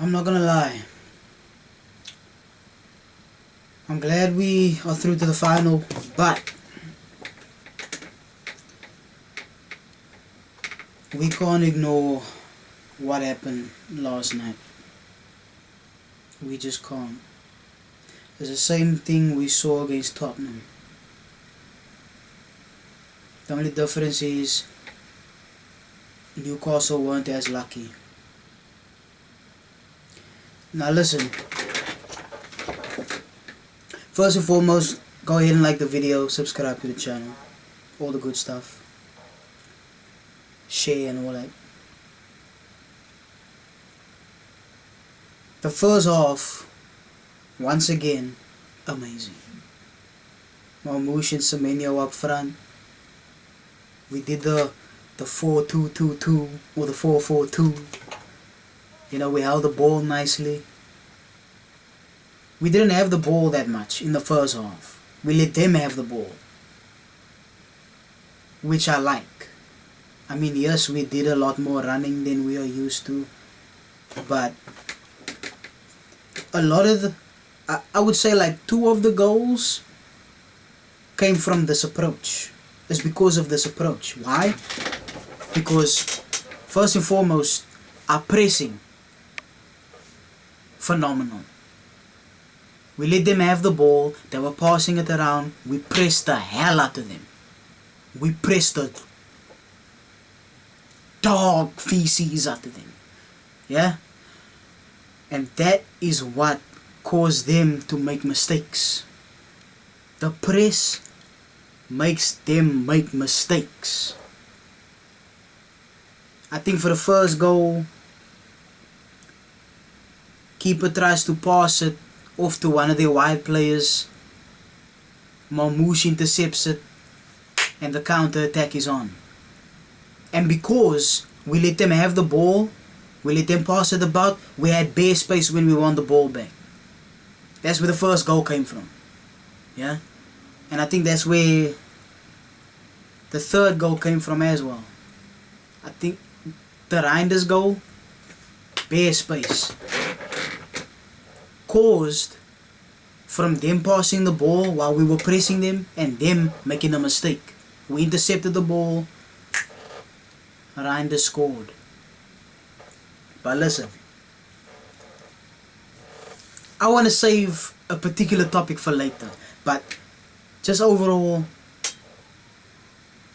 I'm not gonna lie. I'm glad we are through to the final, but we can't ignore what happened last night. We just can't. It's the same thing we saw against Tottenham. The only difference is Newcastle weren't as lucky. Now listen, first and foremost, go ahead and like the video, subscribe to the channel, all the good stuff, share and all that. The first half, once again, amazing. Marmoush and Semenyo up front. We did the 4-2-2-2 or the 4-4-2. You know, we held the ball nicely. We didn't have the ball that much in the first half. We let them have the ball, which I like. I mean, yes, we did a lot more running than we are used to, but a lot of the, I would say like 2 of the goals came from this approach. It's because of this approach. Why? Because first and foremost, our pressing, phenomenal. We let them have the ball, they were passing it around, we pressed the hell out of them. We pressed the dog feces out of them. Yeah? And that is what caused them to make mistakes. The press makes them make mistakes. I think for the first goal, keeper tries to pass it off to one of their wide players. Marmoush intercepts it, and the counter attack is on. And because we let them have the ball, we let them pass it about, we had bare space when we won the ball back. That's where the first goal came from. Yeah? And I think that's where the third goal came from as well. I think the Reinders goal, bare space, caused from them passing the ball while we were pressing them and them making a mistake. We intercepted the ball, Reinders scored. But listen, I want to save a particular topic for later, but just overall,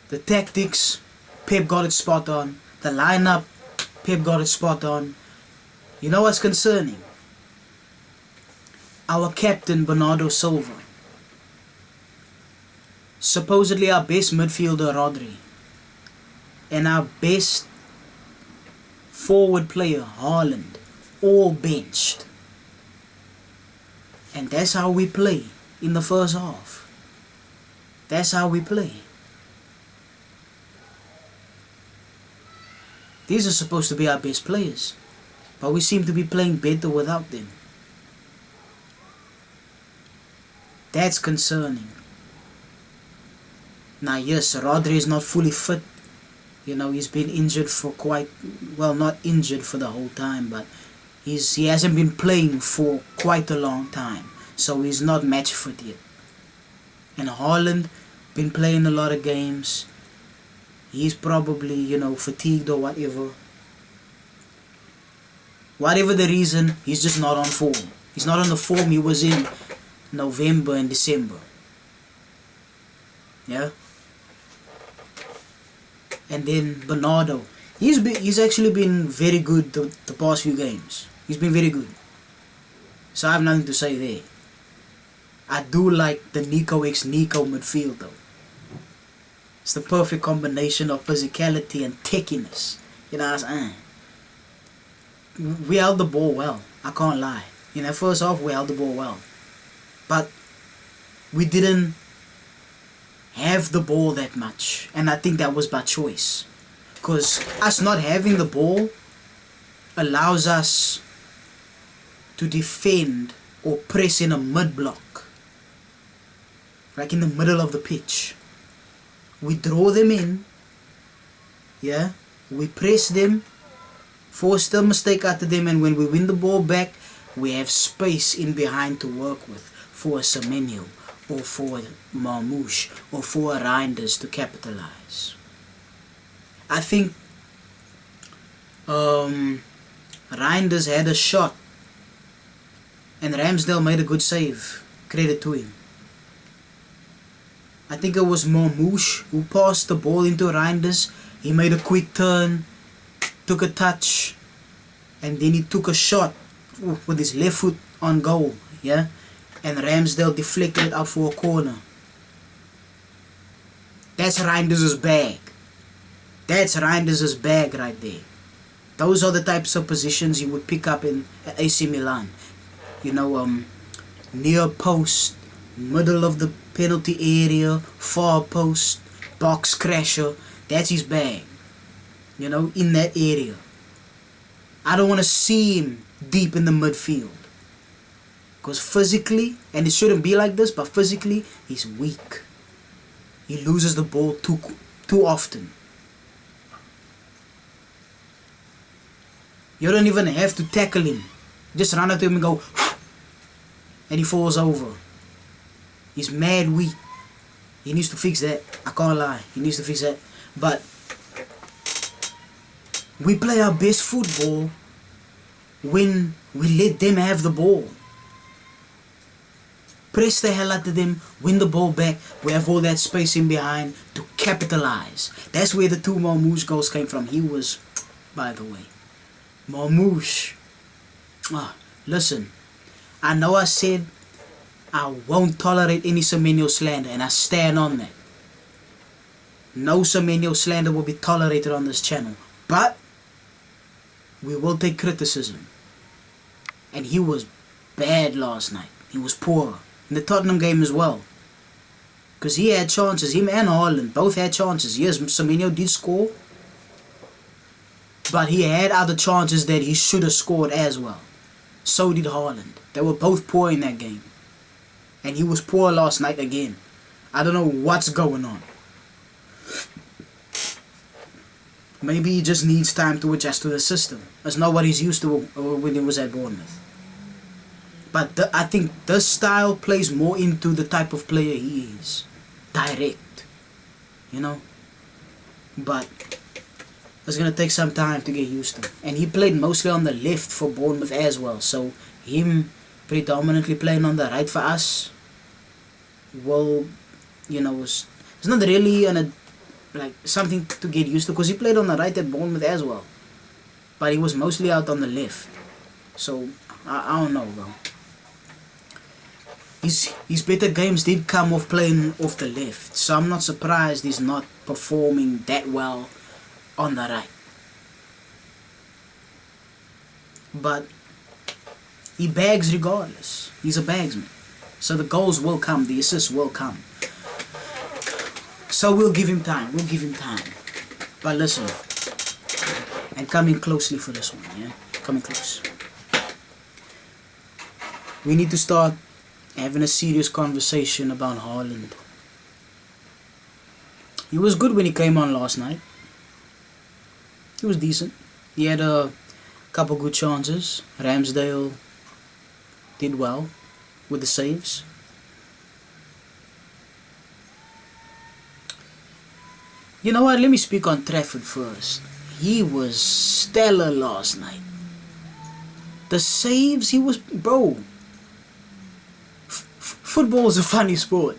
the tactics, Pep got it spot on. The lineup, Pep got it spot on. You know what's concerning? Our captain, Bernardo Silva. Supposedly our best midfielder, Rodri. And our best forward player, Haaland. All benched. And that's how we play in the first half. That's how we play. These are supposed to be our best players, but we seem to be playing better without them. That's concerning. Now yes, Rodri is not fully fit. You know, he's been injured for not injured for the whole time, but he hasn't been playing for quite a long time. So he's not match fit yet. And Haaland, been playing a lot of games. He's probably, you know, fatigued or whatever. Whatever the reason, he's just not on form. He's not on the form he was in November and December. Yeah? And then Bernardo. He's actually been very good the past few games. He's been very good. So I have nothing to say there. I do like the Nico x Nico midfield though. It's the perfect combination of physicality and techiness. You know, we held the ball well. I can't lie. In that first half, we held the ball well. But we didn't have the ball that much. And I think that was by choice. Because us not having the ball allows us to defend or press in a mid-block. Like in the middle of the pitch. We draw them in. Yeah. We press them force the mistake out of them, and when we win the ball back, we have space in behind to work with for a Semenyo or for Marmoush or for a Reinders to capitalize. I think Reinders had a shot and Ramsdale made a good save. Credit to him. I think it was Marmoush who passed the ball into Reinders. He made a quick turn, took a touch, and then he took a shot with his left foot on goal, yeah? And Ramsdale deflected it out for a corner. That's Reinders' bag. That's Reinders' bag right there. Those are the types of positions you would pick up in AC Milan. You know, near post, middle of the penalty area, far post, box crasher. That's his bag. You know, in that area. I don't want to see him deep in the midfield. Because physically, and it shouldn't be like this, but physically, he's weak. He loses the ball too often. You don't even have to tackle him. Just run up to him and go, and he falls over. He's mad weak. He needs to fix that. I can't lie. He needs to fix that. But we play our best football when we let them have the ball. Press the hell out of them, win the ball back. We have all that space in behind to capitalize. That's where the two Marmoush goals came from. He was, by the way, Marmoush. Listen, I know I said I won't tolerate any Semenyo slander, and I stand on that. No Semenyo slander will be tolerated on this channel. But we will take criticism. And he was bad last night. He was poor. In the Tottenham game as well. Because he had chances. Him and Haaland both had chances. Yes, Semenyo did score. But he had other chances that he should have scored as well. So did Haaland. They were both poor in that game. And he was poor last night again. I don't know what's going on. Maybe he just needs time to adjust to the system. That's not what he's used to when he was at Bournemouth. But I think this style plays more into the type of player he is. Direct. You know? But it's going to take some time to get used to. And he played mostly on the left for Bournemouth as well. So him predominantly playing on the right for us, well, you know, it's not really something to get used to. Because he played on the right at Bournemouth as well. But he was mostly out on the left. So, I don't know, bro. His better games did come off playing off the left. So I'm not surprised he's not performing that well on the right. But he bags regardless. He's a bagsman. So the goals will come. The assists will come. So we'll give him time. We'll give him time. But listen. And coming closely for this one, yeah? Coming close. We need to start having a serious conversation about Haaland. He was good when he came on last night. He was decent. He had a couple good chances. Ramsdale did well with the saves. You know what? Let me speak on Trafford first. He was stellar last night. The saves, he was... Bro... Football is a funny sport.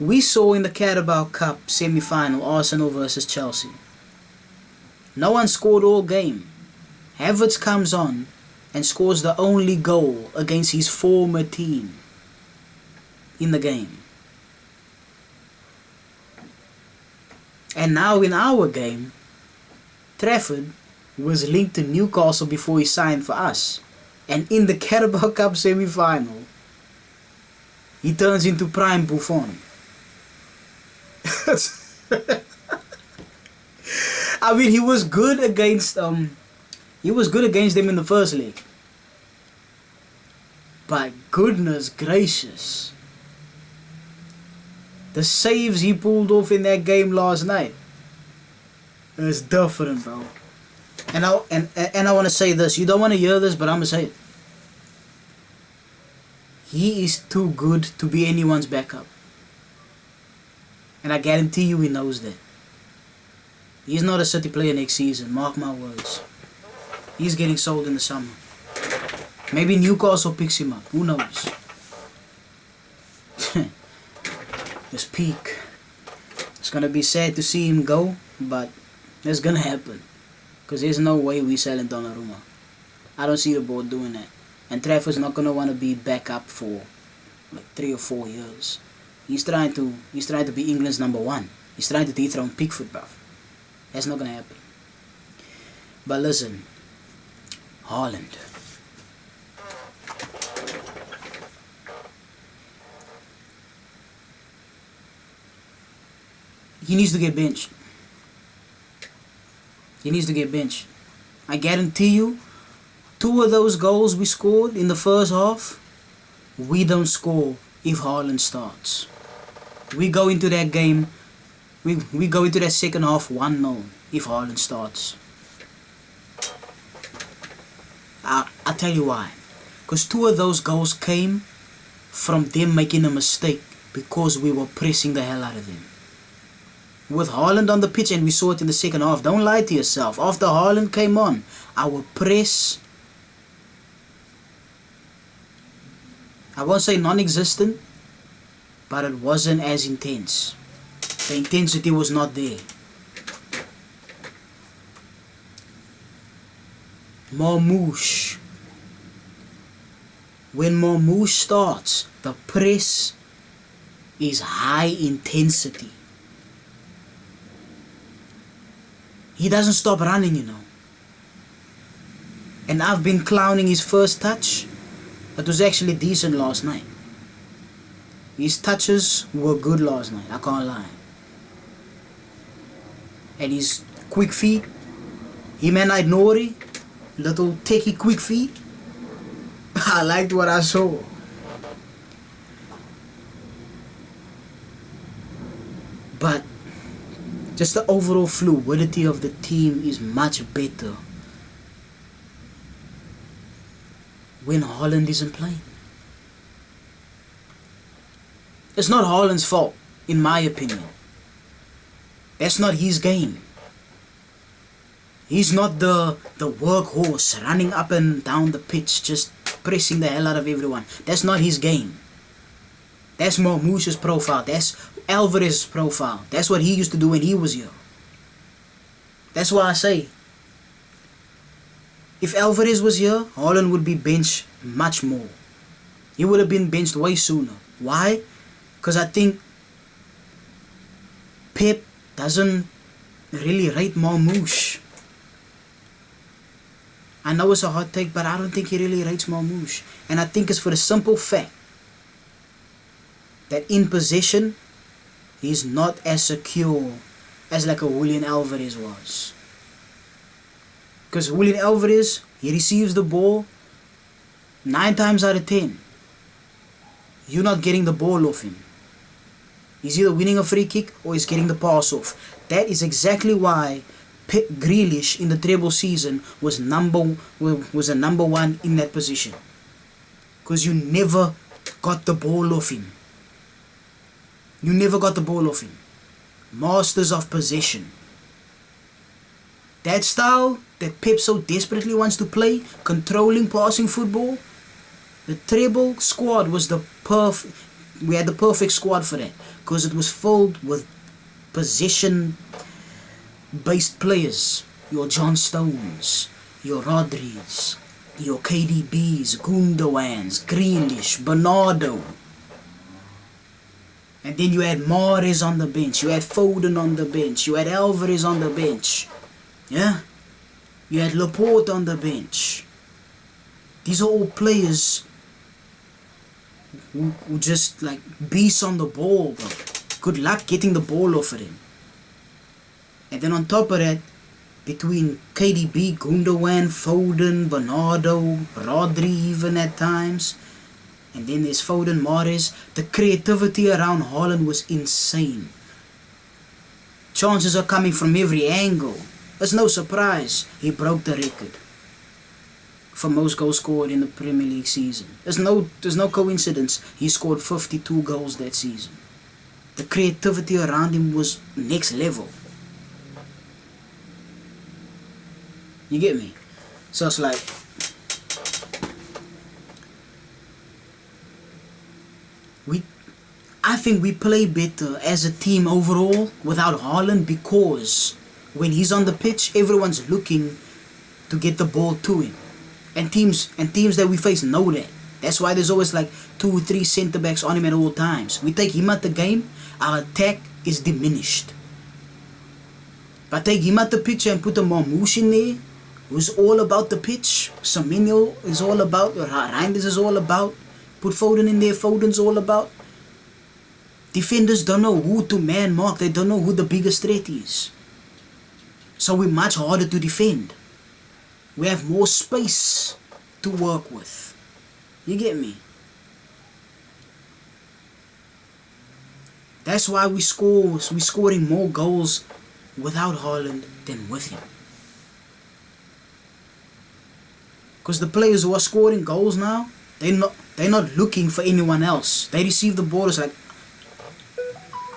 We saw in the Carabao Cup semi-final Arsenal versus Chelsea. No one scored all game. Havertz comes on and scores the only goal against his former team in the game. And now in our game, Trafford was linked to Newcastle before he signed for us. And in the Carabao Cup semi-final, he turns into prime Buffon. I mean, he was good against them in the first leg. But goodness gracious, the saves he pulled off in that game last night. It's different, bro. And I want to say this. You don't want to hear this, but I'm gonna say it. He is too good to be anyone's backup. And I guarantee you he knows that. He's not a City player next season, mark my words. He's getting sold in the summer. Maybe Newcastle picks him up, who knows? This peak. It's gonna be sad to see him go, but it's gonna happen. Because there's no way we selling Donnarumma. I don't see the board doing that. And Trafford's not gonna want to be back up for like 3 or 4 years. He's trying to be England's number 1. He's trying to dethrone Pickford, bruv. That's not gonna happen. But listen, Haaland. He needs to get benched. He needs to get benched. I guarantee you, 2 of those goals we scored in the first half, we don't score if Haaland starts. We go into that game, we go into that second half 1-0 if Haaland starts. I'll tell you why. Because 2 of those goals came from them making a mistake because we were pressing the hell out of them. With Haaland on the pitch, and we saw it in the second half, don't lie to yourself. After Haaland came on, our press, I won't say non-existent, but it wasn't as intense. The intensity was not there. Marmoush. When Marmoush starts, the press is high intensity. He doesn't stop running, you know. And I've been clowning his first touch. It was actually decent last night. His touches were good last night, I can't lie. And his quick feet, him and Nori, little techie quick feet. I liked what I saw. But just the overall fluidity of the team is much better when Haaland isn't playing. It's not Haaland's fault, in my opinion. That's not his game. He's not the workhorse running up and down the pitch, just pressing the hell out of everyone. That's not his game. That's Marmoush's profile. That's Alvarez's profile. That's what he used to do when he was here. That's why I say, if Alvarez was here, Haaland would be benched much more. He would have been benched way sooner. Why? Because I think Pep doesn't really rate Marmoush. I know it's a hot take, but I don't think he really rates Marmoush. And I think it's for the simple fact that in possession, he's not as secure as like a Julian Alvarez was. Because Julian Alvarez, he receives the ball 9 times out of 10. You're not getting the ball off him. He's either winning a free kick or he's getting the pass off. That is exactly why Grealish in the treble season was a number 1 in that position. Because you never got the ball off him. You never got the ball off him. Masters of possession. That style that Pep so desperately wants to play, controlling passing football, the treble squad was we had the perfect squad for that. Because it was filled with possession-based players. Your John Stones, your Rodris, your KDBs, Gundowans, Grealish, Bernardo. And then you had Mahrez on the bench, you had Foden on the bench, you had Alvarez on the bench. Yeah? You had Laporte on the bench. These are all players who just like beasts on the ball, bro. Good luck getting the ball off of him. And then on top of that, between KDB, Gundogan, Foden, Bernardo, Rodri even at times, and then there's Foden, Mahrez, the creativity around Haaland was insane. Chances are coming from every angle. It's no surprise he broke the record for most goals scored in the Premier League season. There's no coincidence he scored 52 goals that season. The creativity around him was next level. You get me? So it's like, I think we play better as a team overall without Haaland, because when he's on the pitch, everyone's looking to get the ball to him. And teams that we face know that. That's why there's always like 2 or 3 centre backs on him at all times. We take him out the game, our attack is diminished. But take him out the pitch and put a Marmoush in there, who's all about the pitch. Semenyo is all about, Reinders is all about. Put Foden in there, Foden's all about. Defenders don't know who to man mark. They don't know who the biggest threat is. So we're much harder to defend. We have more space to work with. You get me? That's why we're scoring more goals without Haaland than with him. Because the players who are scoring goals now, they're not looking for anyone else. They receive the ball, it's like,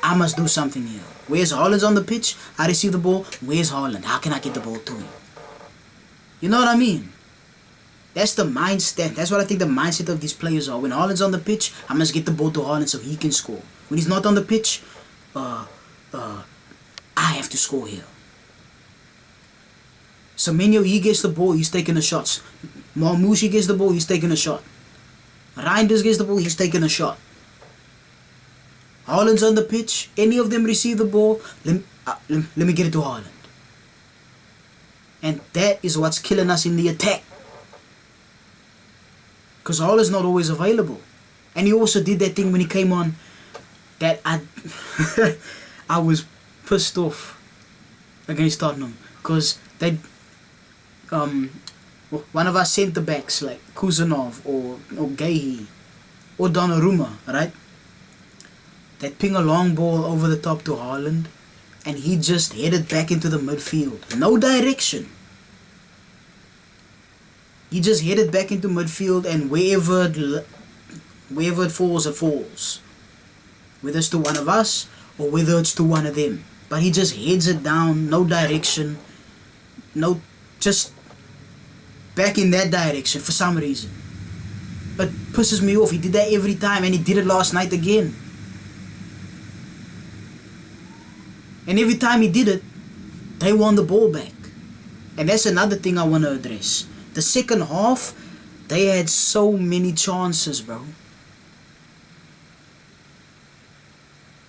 I must do something here. Where's Haaland's on the pitch? I receive the ball. Where's Haaland? How can I get the ball to him? You know what I mean? That's the mindset. That's what I think the mindset of these players are. When Haaland's on the pitch, I must get the ball to Haaland so he can score. When he's not on the pitch, I have to score here. Semenyo, he gets the ball, he's taking the shots. Marmoush, he gets the ball, he's taking a shot. Reinders gets the ball, he's taking a shot. Haaland's on the pitch, any of them receive the ball, let me get it to Haaland. And that is what's killing us in the attack. Because Haaland's not always available. And he also did that thing when he came on that I was pissed off against Tottenham. Because they one of our centre backs like Kuzanov or Gehi or Donnarumma, right? That ping a long ball over the top to Haaland, and he just headed back into the midfield. No direction. He just headed back into midfield, and wherever it falls, it falls. Whether it's to one of us or whether it's to one of them. But he just heads it down, no direction, just back in that direction for some reason. But pisses me off. He did that every time, and he did it last night again. And every time he did it, they won the ball back. And that's another thing I want to address. The second half, they had so many chances, bro.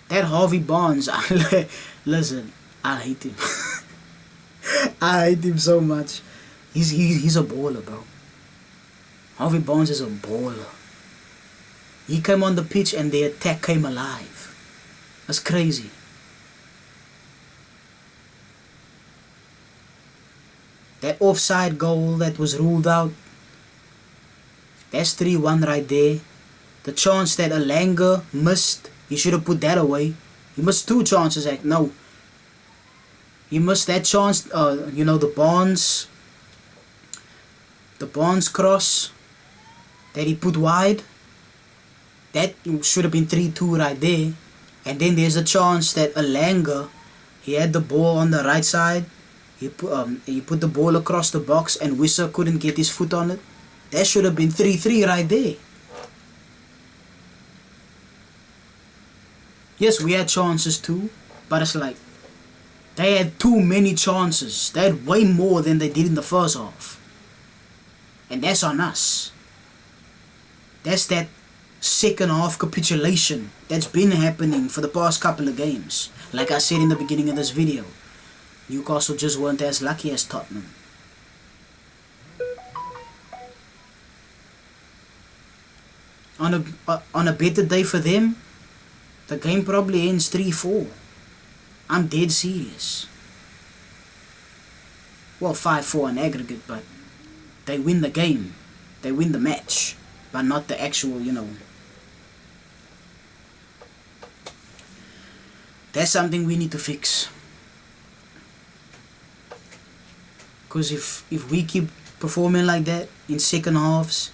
That Harvey Barnes, listen, I hate him. I hate him so much. He's a baller, bro. Harvey Barnes is a baller. He came on the pitch and the attack came alive. That's crazy. That offside goal that was ruled out, that's 3-1 right there. The chance that Alanga missed, he should have put that away. He missed 2 chances. No. He missed that chance, the Barnes cross that he put wide. That should have been 3-2 right there. And then there's a chance that Alanga, he had the ball on the right side. He put the ball across the box and Wissa couldn't get his foot on it. That should have been 3-3 right there. Yes, we had chances too, but it's like they had too many chances. They had way more than they did in the first half. And that's on us. That's that second half capitulation that's been happening for the past couple of games. Like I said in the beginning of this video, Newcastle just weren't as lucky as Tottenham. On a better day for them, the game probably ends 3-4. I'm dead serious. Well, 5-4 in aggregate, but they win the game. They win the match, but not the actual, That's something we need to fix. Because if we keep performing like that in second halves,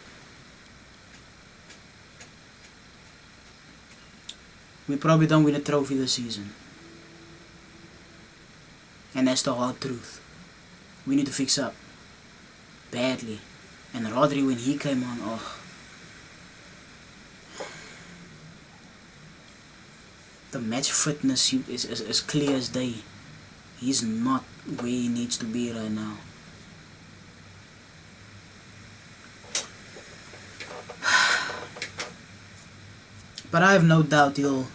we probably don't win a trophy this season. And that's the hard truth. We need to fix up. Badly. And Rodri, when he came on, oh. The match fitness is clear as day. He's not where he needs to be right now. But I have no doubt he'll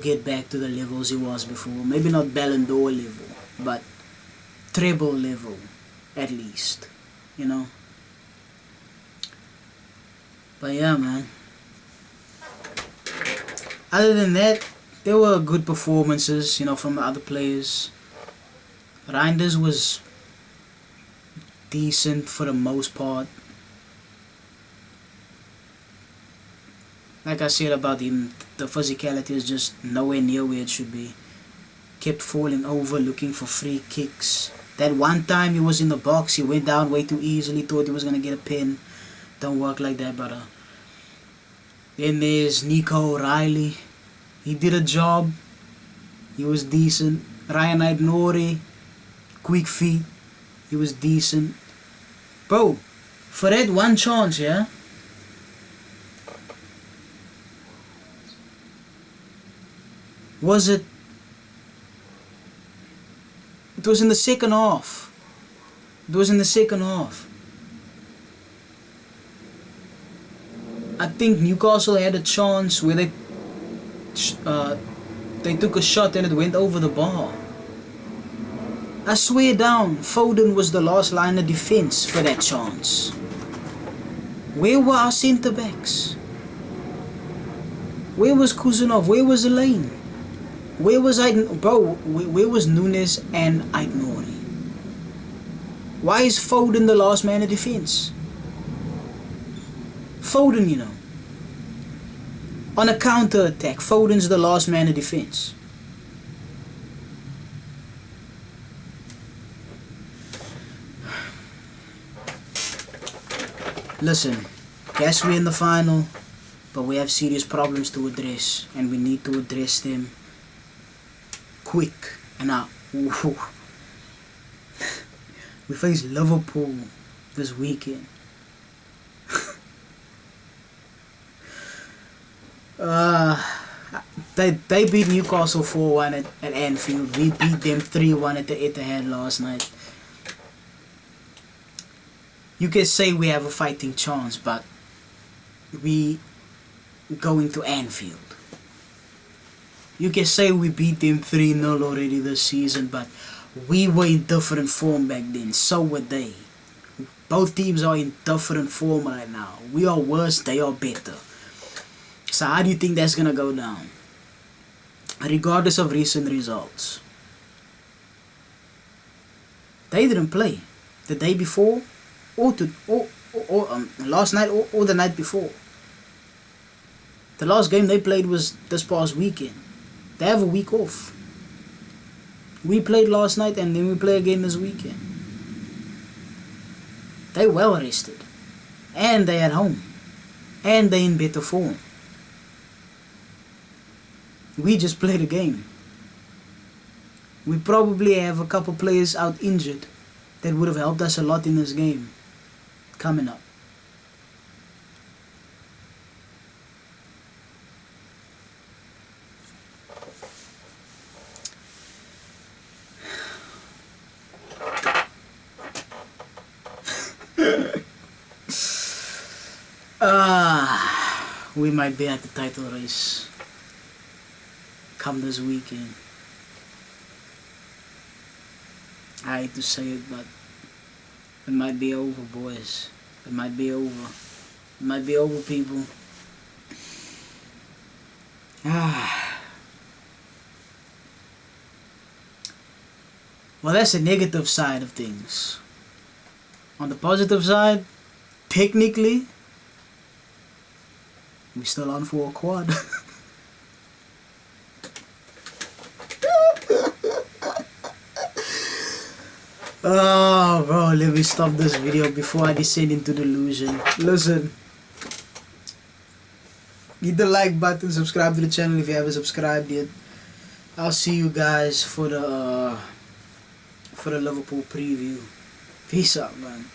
get back to the levels he was before. Maybe not Ballon d'Or level, but treble level at least, you know. But yeah, man. Other than that, there were good performances, you know, from the other players. Reinders was decent for the most part. Like I said about him, the physicality is just nowhere near where it should be. Kept falling over, looking for free kicks. That one time he was in the box, he went down way too easily, thought he was going to get a pin. Don't work like that, brother. Then there's Nico O'Reilly. He did a job. He was decent. Ryan Aït-Nouri, quick feet. He was decent. Bro, for that one chance, yeah? Was it? It was in the second half. It was in the second half. I think Newcastle had a chance where they took a shot and it went over the bar. I swear down, Foden was the last line of defense for that chance. Where were our centre backs? Where was Kuzunov? Where was Elaine? Where was where was Nunes and Aït-Nouri? Why is Foden the last man of defense? Foden, you know. On a counter attack, Foden's the last man of defense. Listen, yes, we're in the final, but we have serious problems to address, and we need to address them quick. And now, we face Liverpool this weekend. They beat Newcastle 4-1 at Anfield. We beat them 3-1 at the Etihad last night. You can say we have a fighting chance, but we going to Anfield. You can say we beat them 3-0 already this season, but we were in different form back then. So were they. Both teams are in different form right now. We are worse, they are better. So how do you think that's going to go down? Regardless of recent results. They didn't play the day before or last night or the night before. The last game they played was this past weekend. They have a week off. We played last night and then we play again this weekend. They well rested. And they at home. And they in better form. We just played a game. We probably have a couple players out injured that would have helped us a lot in this game coming up. We might be at the title race come this weekend. I hate to say it, but it might be over, boys. It might be over. It might be over, people. Well, that's the negative side of things. On the positive side, technically, we're still on for a quad. Oh, bro, let me stop this video before I descend into delusion. Listen, hit the like button, subscribe to the channel if you haven't subscribed yet. I'll see you guys for the Liverpool preview. Peace out, man.